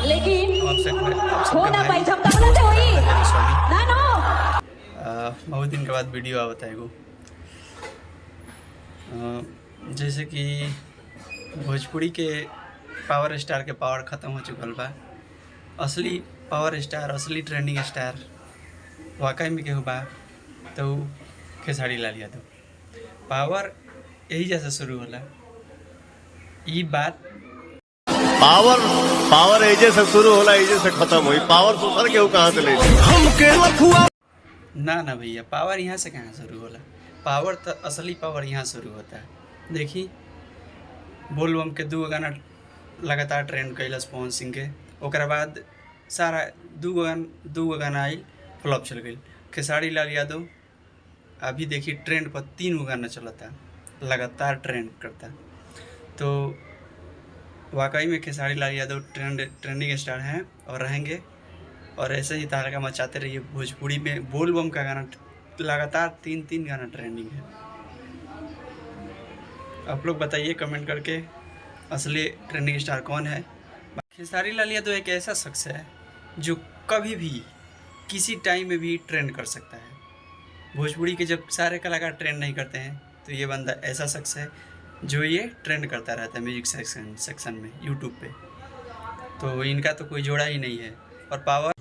लेकिन आपसे हो ना पाई जब तक ना होई ना नो बहुत दिन के बाद वीडियो आवता है एगो। जैसे कि भोजपुरी के पावर स्टार के पावर ख़त्म हो चुकल बा। असली पावर स्टार, असली ट्रेंडिंग स्टार वाकई में केहू बा तो उ खेसारी लाल यादव। पावर यही जैसे शुरू होला। ई बात पावर पावर एजे से शुरू होला, एजे से खत्म हुई। पावर दूसर के कहाँ से ले हमके लखुआ ना भैया, पावर यहाँ से कहाँ शुरू होला। पावर तो असली पावर यहाँ शुरू होता है। देखी बोलबम के 2 गाना लगातार ट्रेंड कैलस पवन सिंह के, ओकरा बाद सारा 2 गाना आई फ्लॉप चल गई। खेसारी लाल यादव अभी देखी ट्रेंड पर 3 गाना चलता, लगातार ट्रेंड करता। तो वाकई में खेसारी लाल यादव ट्रेंडिंग स्टार हैं और रहेंगे, और ऐसे ही तहलका मचाते रहिए। भोजपुरी में बोलबम का गाना लगातार 3 गाना ट्रेंडिंग है। आप लोग बताइए कमेंट करके असली ट्रेंडिंग स्टार कौन है। खेसारी लाल यादव एक ऐसा शख्स है जो कभी भी किसी टाइम में भी ट्रेंड कर सकता है। भोजपुरी के जब सारे कलाकार ट्रेंड नहीं करते हैं तो ये बंदा ऐसा शख्स है जो ये ट्रेंड करता रहता है म्यूजिक सेक्शन में यूट्यूब पे। तो इनका तो कोई जोड़ा ही नहीं है। और पावर